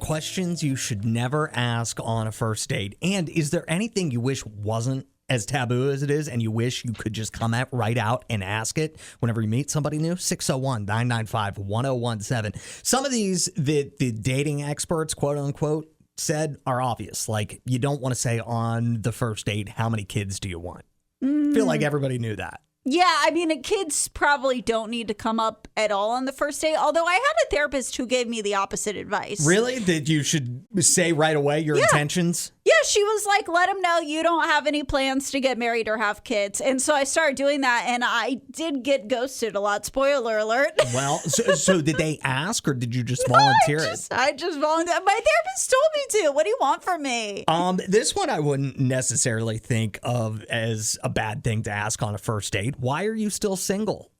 questions you should never ask on a first date? And is there anything you wish wasn't as taboo as it is and you wish you could just come right out and ask it whenever you meet somebody new? 601-995-1017. Some of these, the dating experts, quote unquote, said are obvious. Like, you don't want to say on the first date, how many kids do you want? I feel like everybody knew that. Yeah, I mean, kids probably don't need to come up at all on the first date, although I had a therapist who gave me the opposite advice. Really? That you should say right away your intentions? Yeah, she was like, let them know you don't have any plans to get married or have kids. And so I started doing that, and I did get ghosted a lot. Spoiler alert. Well, so did they ask, or did you just volunteer it? I just volunteered. My therapist told me to. What do you want from me? This one I wouldn't necessarily think of as a bad thing to ask on a first date. Why are you still single?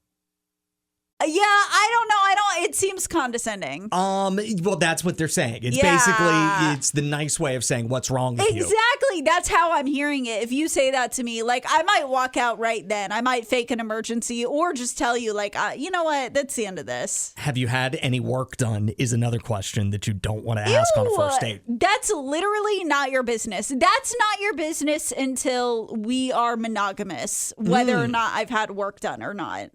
Yeah, I don't know. It seems condescending. Well, that's what they're saying. It's basically, it's the nice way of saying what's wrong with you. Exactly. That's how I'm hearing it. If you say that to me, like, I might walk out right then. I might fake an emergency or just tell you, like, you know what? That's the end of this. Have you had any work done is another question that you don't want to ask on a first date. That's literally not your business. That's not your business until we are monogamous, whether or not I've had work done or not.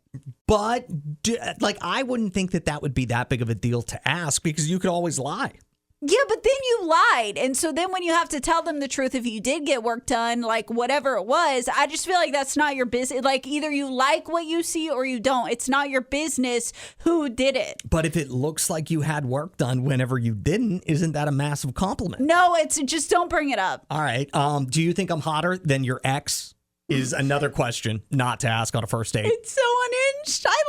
But, I wouldn't think that would be that big of a deal to ask because you could always lie. Yeah, but then you lied. And so then when you have to tell them the truth, if you did get work done, like whatever it was, I just feel like that's not your business. Like, either you like what you see or you don't. It's not your business who did it. But if it looks like you had work done whenever you didn't, isn't that a massive compliment? No, it's just don't bring it up. All right. Do you think I'm hotter than your ex? Is another question not to ask on a first date. It's so unhinged. I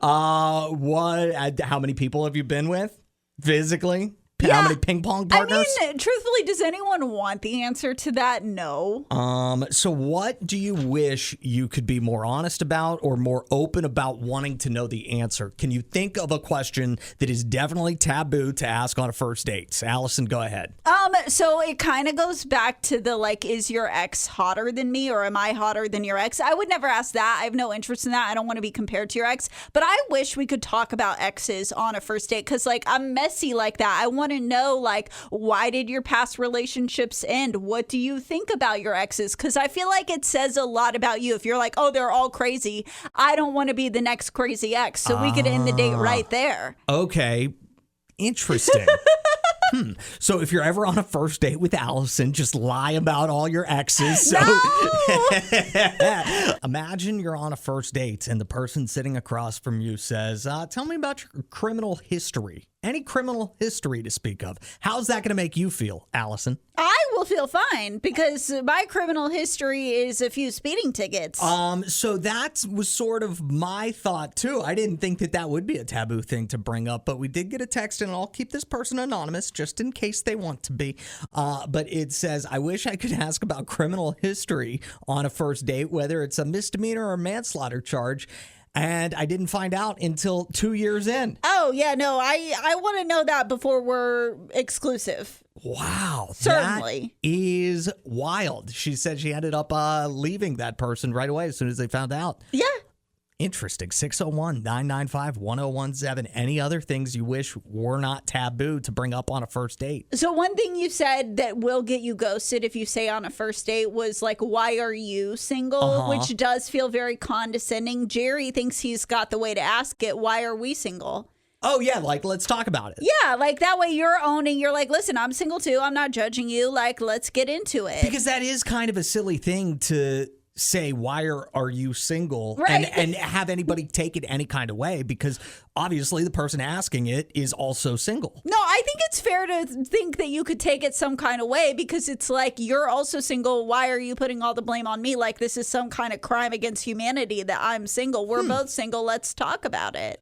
love it. How many people have you been with physically? Yeah. How many ping pong partners? I mean, truthfully, does anyone want the answer to that? No. So what do you wish you could be more honest about or more open about wanting to know the answer? Can you think of a question that is definitely taboo to ask on a first date? Allison, go ahead. So it kind of goes back to the, like, is your ex hotter than me or am I hotter than your ex? I would never ask that. I have no interest in that. I don't want to be compared to your ex. But I wish we could talk about exes on a first date because, like, I'm messy like that. I want to know, like, why did your past relationships end? What do you think about your exes? Because I feel like it says a lot about you. If you're like, oh, they're all crazy, I don't want to be the next crazy ex. So we could end the date right there. Okay. Interesting. So if you're ever on a first date with Allison, just lie about all your exes. So imagine you're on a first date and the person sitting across from you says, tell me about your criminal history. Any criminal history to speak of. How's that going to make you feel, Allison? I will feel fine because my criminal history is a few speeding tickets. So that was sort of my thought too. I didn't think that would be a taboo thing to bring up, but we did get a text, and I'll keep this person anonymous just in case they want to be. But it says, I wish I could ask about criminal history on a first date, whether it's a misdemeanor or manslaughter charge. And I didn't find out until 2 years in. Oh, yeah, no, I want to know that before we're exclusive. Wow. Certainly. That is wild. She said she ended up leaving that person right away as soon as they found out. Yeah. Interesting. 601-995-1017. Any other things you wish were not taboo to bring up on a first date? So one thing you said that will get you ghosted if you say on a first date was like, why are you single? Which does feel very condescending. Jerry thinks he's got the way to ask it. Why are we single? Oh, yeah. Like, let's talk about it. Yeah. Like, that way you're owning. You're like, listen, I'm single too. I'm not judging you. Like, let's get into it. Because that is kind of a silly thing to say, why are you single? Right. And have anybody take it any kind of way, because obviously the person asking it is also single. No, I think it's fair to think that you could take it some kind of way, because it's like, you're also single. Why are you putting all the blame on me? Like, this is some kind of crime against humanity that I'm single. We're both single. Let's talk about it.